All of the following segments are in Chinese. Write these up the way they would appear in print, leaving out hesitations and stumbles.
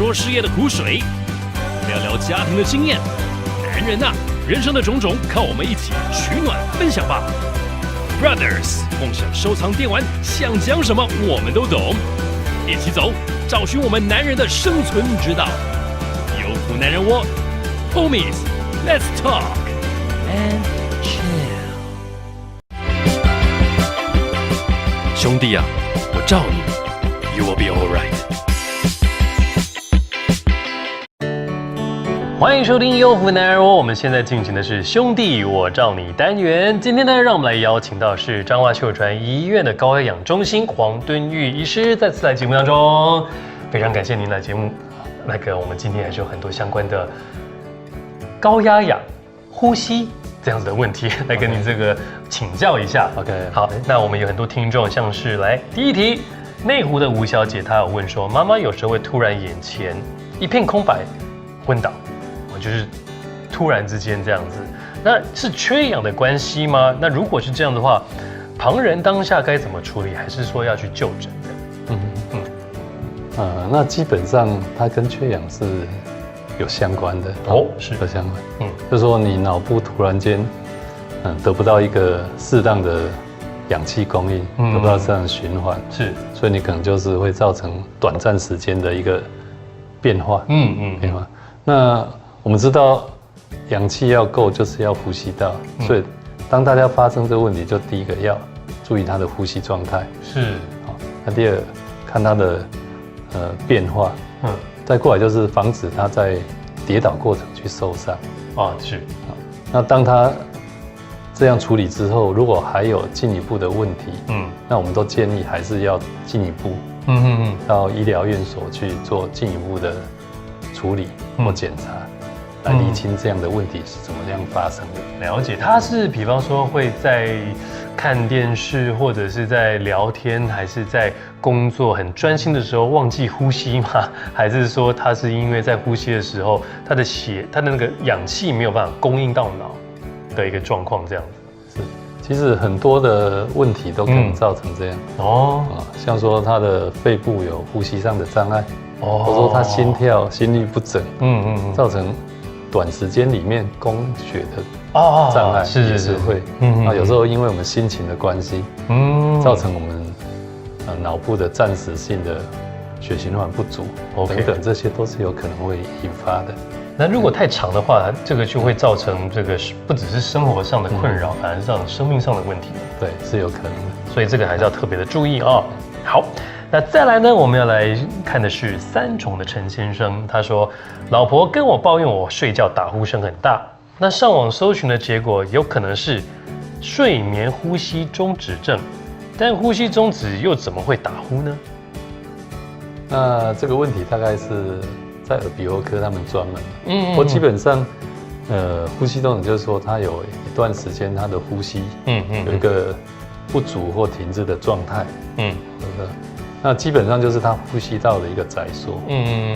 说事业的苦水，聊聊家庭的经验。男人啊，人生的种种，靠我们一起取暖分享吧。Brothers， 梦想收藏电玩，想讲什么我们都懂，一起走，找寻我们男人的生存之道。优酷男人窝 ，Homies，Let's talk and chill。兄弟啊，我罩你 ，You will be alright。欢迎收听优福男人窝，我们现在进行的是兄弟我罩你单元。今天呢，让我们来邀请到是彰化秀传医院的高压氧中心黄敦玉医师再次来节目当中，非常感谢您来节目。我们今天还是有很多相关的高压氧、呼吸这样子的问题来跟您这个请教一下。OK， 好，那我们有很多听众，像是来第一题，内湖的吴小姐她有问说，妈妈有时候会突然眼前一片空白，昏倒。就是突然之间这样子，那是缺氧的关系吗？那如果是这样的话，旁人当下该怎么处理？还是说要去就诊的？那基本上它跟缺氧是有相关的哦，是有相关。就是说你脑部突然间得不到一个适当的氧气供应，得不到这样的循环，是，所以你可能就是会造成短暂时间的一个变化。变化。那我们知道氧气要够，就是要呼吸道，所以当大家发生这个问题，就第一个要注意他的呼吸状态，是，好，那第二看他的变化，再过来就是防止他在跌倒过程去受伤，是，好，那当他这样处理之后，如果还有进一步的问题，那我们都建议还是要进一步，到医疗院所去做进一步的处理或检查。来厘清这样的问题是怎么样发生的。了解，他是比方说会在看电视或者是在聊天，还是在工作很专心的时候忘记呼吸吗？还是说他是因为在呼吸的时候，他的那个氧气没有办法供应到脑的一个状况这样子？是，其实很多的问题都可能造成这样。像说他的肺部有呼吸上的障碍，或者说他心跳心律不整，造成短时间里面供血的障碍也是会，有时候因为我们心情的关系，造成我们脑部的暂时性的血循环不足等等，这些都是有可能会引发的。那如果太长的话，这个就会造成这个不只是生活上的困扰，反而是造成生命上的问题。对，是有可能的，所以这个还是要特别的注意哦。好。那再来呢，我们要来看的是三重的陈先生，他说，老婆跟我抱怨我睡觉打呼声很大，那上网搜寻的结果有可能是睡眠呼吸中止症，但呼吸中止又怎么会打呼呢？那这个问题大概是在耳鼻喉科他们专门，不过基本上，呼吸中止就是说他有一段时间他的呼吸，有一个不足或停滞的状态，对不对？那基本上就是它呼吸道的一个窄缩，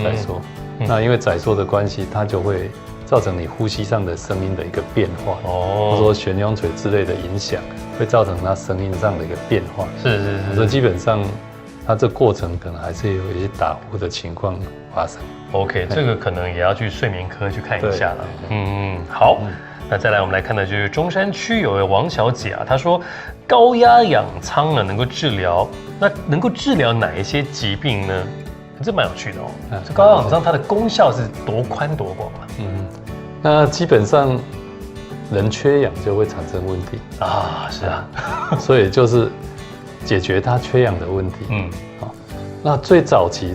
窄缩。那因为窄缩的关系，它就会造成你呼吸上的声音的一个变化，或者说悬雍垂之类的影响，会造成它声音上的一个变化。是。所以基本上，它这过程可能还是有一些打呼的情况发生。OK， 这个可能也要去睡眠科去看一下了。好。那再来，我们来看的就是中山区有位王小姐啊，她说高压氧舱呢能够治疗，那能够治疗哪一些疾病呢？这蛮有趣的哦。这高压氧舱它的功效是多宽多广啊？那基本上人缺氧就会产生问题啊，是啊，所以就是解决它缺氧的问题。那最早期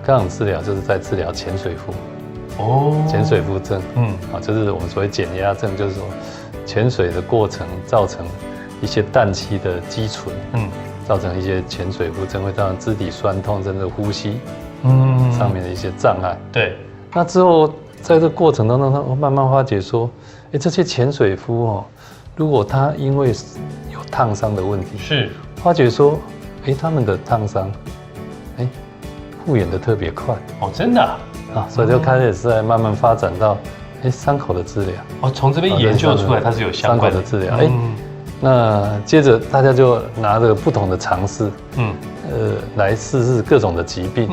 高氧治疗就是在治疗潜水夫。潜水夫症，就是我们所谓减压症，就是说潜水的过程造成一些氮气的积存，造成一些潜水夫症，会造成肢体酸痛，甚至呼吸上面的一些障碍。对，那之后在这过程当中，他慢慢发觉说，这些潜水夫如果他因为有烫伤的问题，是发觉说，他们的烫伤，复原的特别快。真的啊？所以就开始在慢慢发展到，伤口的治疗。从这边研究出来它是有相关的伤口的治疗。那接着大家就拿着不同的尝试，来试试各种的疾病。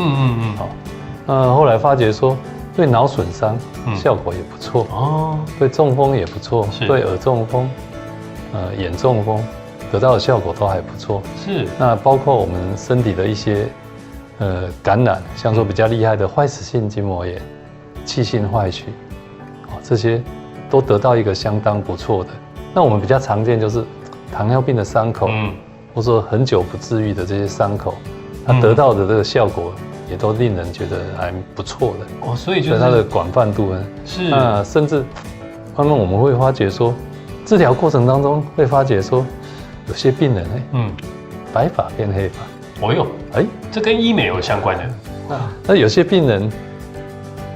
后来发觉说对脑损伤效果也不错哦，对中风也不错，对耳中风、眼中风得到的效果都还不错。是，那包括我们身体的一些感染，像说比较厉害的坏死性筋膜炎、气性坏血，这些都得到一个相当不错的。那我们比较常见就是糖尿病的伤口，或者说很久不治愈的这些伤口，它得到的这个效果也都令人觉得还不错的哦。所以就是它的广泛度呢，是那甚至慢慢我们会发觉说，治疗过程当中会发觉说，有些病人白发变黑发。哦哟，这跟医美有相关的。那有些病人，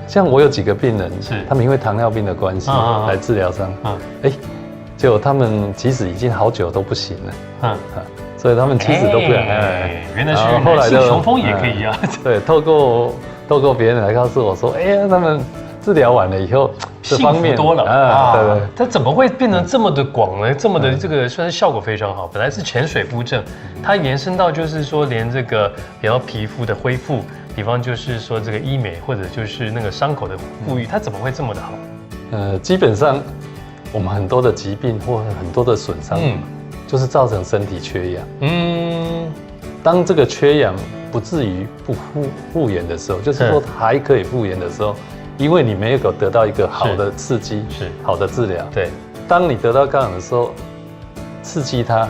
像我有几个病人，是他们因为糖尿病的关系来治疗上，结果他们即使已经好久都不行了，所以他们其实都不想。原来是后来的雄风也可以啊。对，透过别人来告诉我说，他们治疗完了以后，这方面多了对。它怎么会变成这么的广呢？这么的这个算是效果非常好。本来是浅水布症，它延伸到就是说连这个比较皮肤的恢复，比方就是说这个医美或者就是那个伤口的复愈，它怎么会这么的好？基本上我们很多的疾病或很多的损伤，就是造成身体缺氧。当这个缺氧不至于不复原的时候，就是说还可以复原的时候，因为你没有得到一个好的刺激，是好的治疗。对，当你得到高氧的时候，刺激它，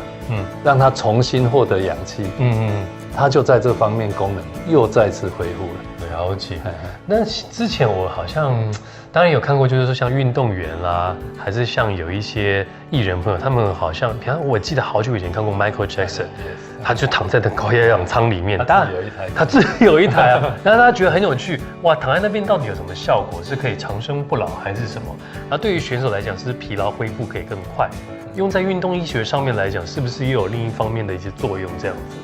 让它重新获得氧气，它就在这方面功能又再次恢复了。了解。那之前我好像当然有看过，就是说像运动员啦，还是像有一些艺人朋友，他们好像，比方我记得好久以前看过 Michael Jackson， 他就躺在那高压氧舱里面，当然他自己有一台啊，然后大家觉得很有趣，哇，躺在那边到底有什么效果？是可以长生不老还是什么？然后对于选手来讲，是疲劳恢复可以更快。用在运动医学上面来讲，是不是也有另一方面的一些作用这样子？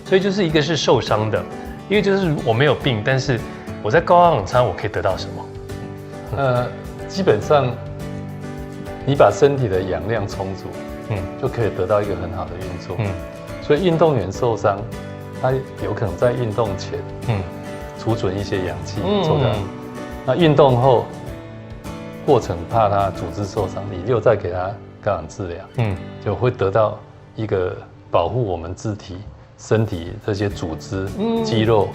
所以就是一个是受伤的，因为就是我没有病，但是我在高压氧舱我可以得到什么？基本上你把身体的氧量充足，就可以得到一个很好的运作。所以运动员受伤，他有可能在运动前，储存一些氧气做到。那运动后过程怕他组织受伤，你又再给他高氧治疗，就会得到一个保护我们肢体、身体这些组织、肌肉、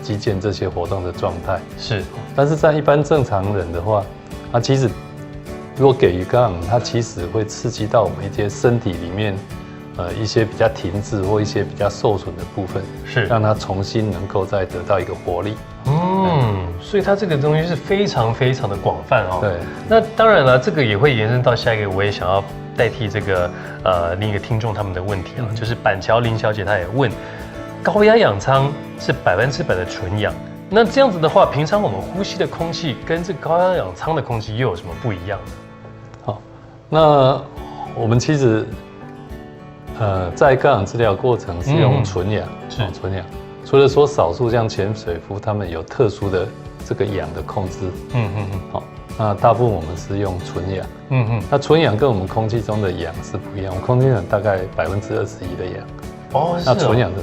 肌腱这些活动的状态。是，但是在一般正常人的话，其实如果给予高氧，它其实会刺激到我们一些身体里面，一些比较停滞或一些比较受损的部分，是让它重新能够再得到一个活力。所以它这个东西是非常非常的广泛哦。对，那当然了，这个也会延伸到下一个，我也想要代替这个另一个听众他们的问题啊，就是板桥林小姐她也问，高压氧舱是100%的纯氧，那这样子的话，平常我们呼吸的空气跟这高压氧舱的空气又有什么不一样呢？好，那我们其实在高氧治疗过程是用纯氧，纯氧。除了说少数像潜水夫他们有特殊的这个氧的控制，好，那大部分我们是用纯氧，那纯氧跟我们空气中的氧是不一样，我们空气中大概21%的氧，那纯氧的，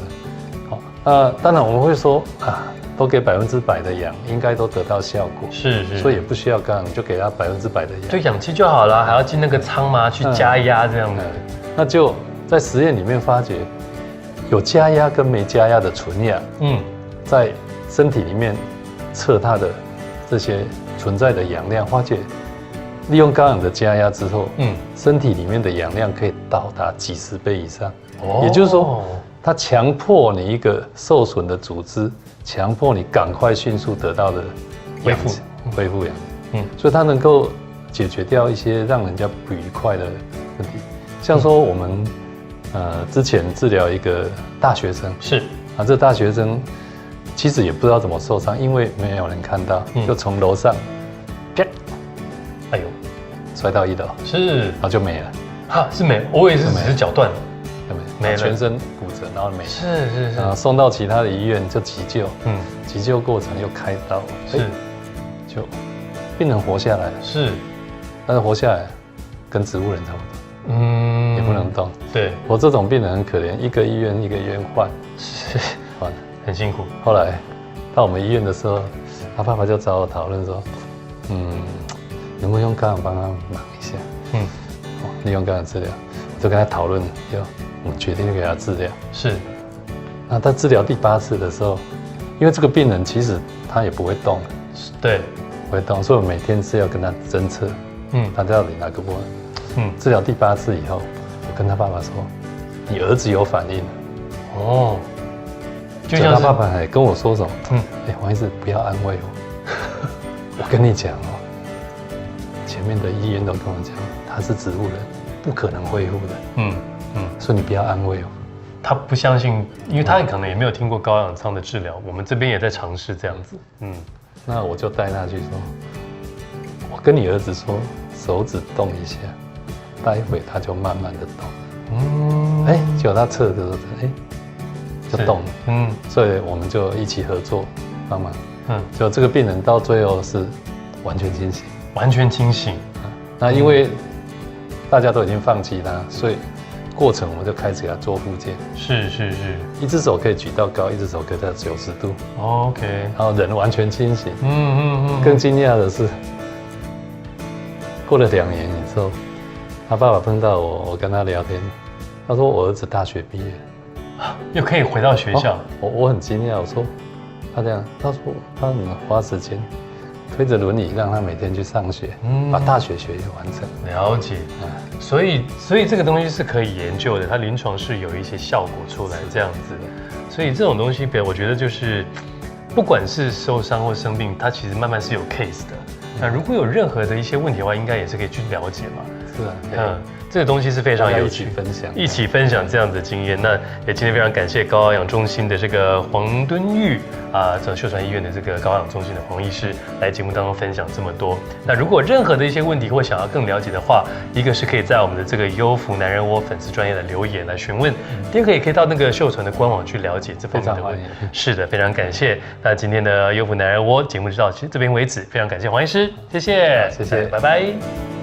好，当然我们会说都给100%的氧，应该都得到效果，是，所以也不需要高氧，就给他100%的氧，就氧气就好了，还要进那个舱吗？去加压这样的，那就在实验里面发觉。有加压跟没加压的纯氧，在身体里面测它的这些存在的氧量，发觉利用高氧的加压之后，身体里面的氧量可以到达几10倍以上。也就是说，它强迫你一个受损的组织，强迫你赶快迅速得到的恢复氧，所以它能够解决掉一些让人家不愉快的问题，像说我们。之前治疗一个大学生，是这大学生其实也不知道怎么受伤，因为没有人看到，就从楼上，哎呦，摔到1楼，是，然后就没了，是没，我也是只是脚断了，没了，全身骨折，然后没了，是，然后送到其他的医院就急救，急救过程又开刀，是，就病人活下来了，是，但是活下来跟植物人差不多。也不能动。对，我这种病人很可怜，一个医院一个医院换，是换很辛苦。后来到我们医院的时候，他爸爸就找我讨论说，能不能用高氧帮他忙一下？利用高氧治疗，我就跟他讨论，我们决定给他治疗。是。那他治疗第8次的时候，因为这个病人其实他也不会动，对，不会动，所以我每天是要跟他侦测，他到底哪个部分。治疗第8次以后，我跟他爸爸说，你儿子有反应。哦。就像他爸爸还跟我说什么？黄医师不要安慰我，我跟你讲哦，前面的医院都跟我讲，他是植物人，不可能恢复的。所以你不要安慰我。他不相信，因为他可能也没有听过高氧舱的治疗，我们这边也在尝试这样子。那我就带他去说，我跟你儿子说，手指动一下，待会他就慢慢的动。结果他测的时候，就动了。所以我们就一起合作帮忙。就这个病人到最后是完全清醒。完全清醒。那因为大家都已经放弃他，所以过程我们就开始给他做复健。是。一只手可以举到高，一只手可以到90度。OK。然后人完全清醒。更惊讶的是，过了2年以后，他爸爸碰到我，我跟他聊天，他说我儿子大学毕业。又可以回到学校。我很惊讶，我说他这样，他说他怎么花时间推着轮椅让他每天去上学，把大学学业完成。了解。所以这个东西是可以研究的，它临床是有一些效果出来这样子。所以这种东西，我觉得就是不管是受伤或生病，它其实慢慢是有 case 的。那如果有任何的一些问题的话，应该也是可以去了解嘛。是啊。这个东西是非常有趣，一起分享这样的经验。那也今天非常感谢高氧中心的这个黄敦玉秀传医院的这个高氧中心的黄医师来节目当中分享这么多。那如果任何的一些问题或想要更了解的话，一个是可以在我们的这个优福男人窝粉丝专页的留言来询问，第二个也可以到那个秀传的官网去了解这方面的问题。是的，非常感谢。那今天的优福男人窝节目就到这边为止，非常感谢黄医师，谢谢，谢谢，拜拜。